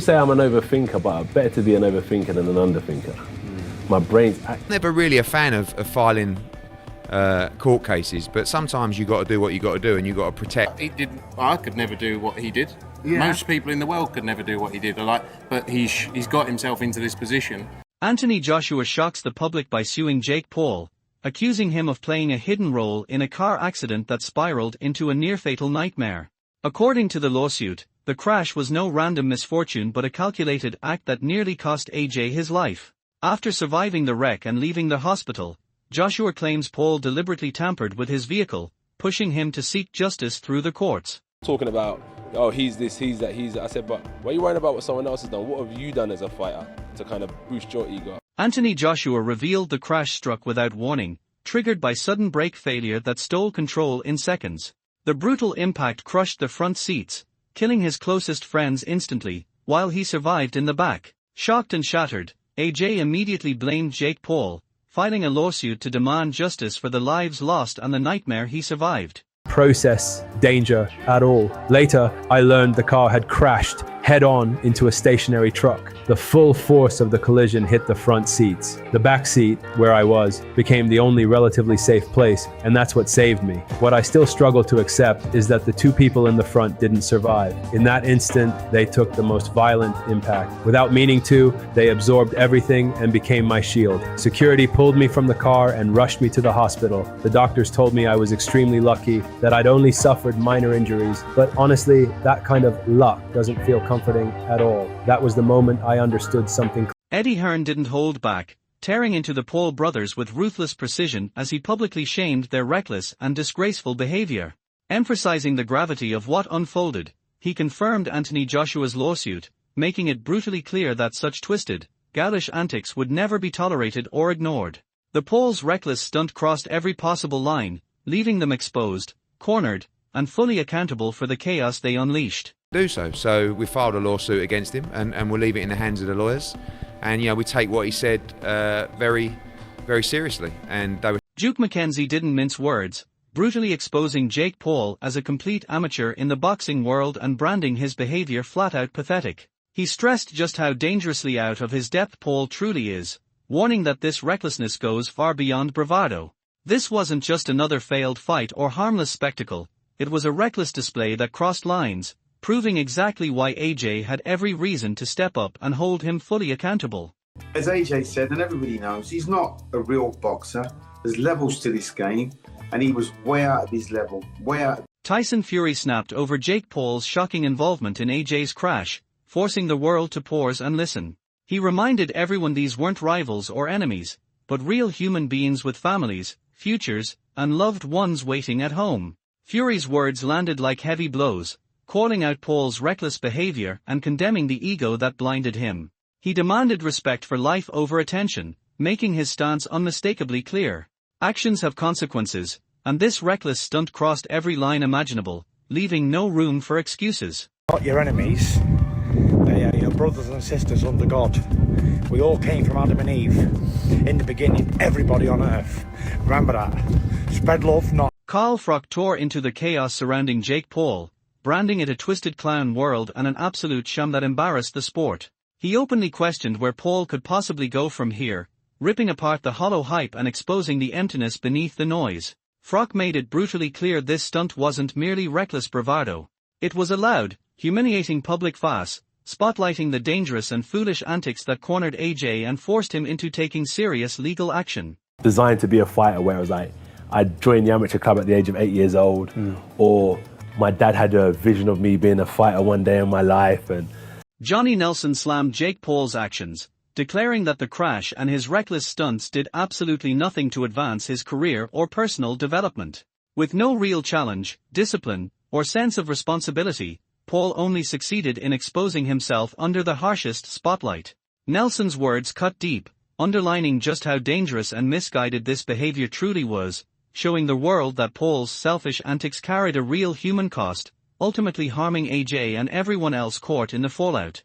Say I'm an overthinker, but better to be an overthinker than an underthinker. My brain's never really a fan of filing court cases, but sometimes you got to do what you got to do, and you got to protect. He didn't. I could never do what he did. Yeah. Most people in the world could never do what he did. But he's got himself into this position. Anthony Joshua shocks the public by suing Jake Paul, accusing him of playing a hidden role in a car accident that spiraled into a near-fatal nightmare. According to the lawsuit, the crash was no random misfortune but a calculated act that nearly cost AJ his life. After surviving the wreck and leaving the hospital, Joshua claims Paul deliberately tampered with his vehicle, pushing him to seek justice through the courts. talking about, oh, he's this, he's that, he's that. I said, but why are you worrying about what someone else has done? What have you done as a fighter to kind of boost your ego? Anthony Joshua revealed the crash struck without warning, triggered by sudden brake failure that stole control in seconds. The brutal impact crushed the front seats, killing his closest friends instantly, while he survived in the back. Shocked and shattered, AJ immediately blamed Jake Paul, filing a lawsuit to demand justice for the lives lost and the nightmare he survived. Process danger at all. Later, I learned the car had crashed head-on into a stationary truck. The full force of the collision hit the front seats. The back seat, where I was, became the only relatively safe place, and that's what saved me. What I still struggle to accept is that the two people in the front didn't survive. In that instant, they took the most violent impact. Without meaning to, they absorbed everything and became my shield. Security pulled me from the car and rushed me to the hospital. The doctors told me I was extremely lucky, that I'd only suffered minor injuries, but honestly, that kind of luck doesn't feel comforting at all. That was the moment I understood something. Eddie Hearn didn't hold back, tearing into the Paul brothers with ruthless precision as he publicly shamed their reckless and disgraceful behavior. Emphasizing the gravity of what unfolded, he confirmed Anthony Joshua's lawsuit, making it brutally clear that such twisted, ghoulish antics would never be tolerated or ignored. The Pauls' reckless stunt crossed every possible line, leaving them exposed, cornered, and fully accountable for the chaos they unleashed. So we filed a lawsuit against him, and we'll leave it in the hands of the lawyers. And we take what he said very, very seriously. And they were. Duke McKenzie didn't mince words, brutally exposing Jake Paul as a complete amateur in the boxing world and branding his behavior flat-out pathetic. He stressed just how dangerously out of his depth Paul truly is, warning that this recklessness goes far beyond bravado. This wasn't just another failed fight or harmless spectacle, it was a reckless display that crossed lines, proving exactly why AJ had every reason to step up and hold him fully accountable. As AJ said, and everybody knows, he's not a real boxer. There's levels to this game, and he was way out of his level, way out. Tyson Fury snapped over Jake Paul's shocking involvement in AJ's crash, forcing the world to pause and listen. He reminded everyone these weren't rivals or enemies, but real human beings with families, futures, and loved ones waiting at home. Fury's words landed like heavy blows, calling out Paul's reckless behavior and condemning the ego that blinded him. He demanded respect for life over attention, making his stance unmistakably clear. Actions have consequences, and this reckless stunt crossed every line imaginable, leaving no room for excuses. Not your enemies, they are your brothers and sisters under God. We all came from Adam and Eve. In the beginning, everybody on earth. Remember that. Spread love, not. Carl Froch tore into the chaos surrounding Jake Paul, branding it a twisted clown world and an absolute sham that embarrassed the sport. He openly questioned where Paul could possibly go from here, ripping apart the hollow hype and exposing the emptiness beneath the noise. Froch made it brutally clear this stunt wasn't merely reckless bravado. It was a loud, humiliating public farce, spotlighting the dangerous and foolish antics that cornered AJ and forced him into taking serious legal action. Designed to be a fighter where it was like, I joined the amateur club at the age of 8 years old, or my dad had a vision of me being a fighter one day in my life. And Johnny Nelson slammed Jake Paul's actions, declaring that the crash and his reckless stunts did absolutely nothing to advance his career or personal development. With no real challenge, discipline, or sense of responsibility, Paul only succeeded in exposing himself under the harshest spotlight. Nelson's words cut deep, underlining just how dangerous and misguided this behavior truly was, showing the world that Paul's selfish antics carried a real human cost, ultimately harming AJ and everyone else caught in the fallout.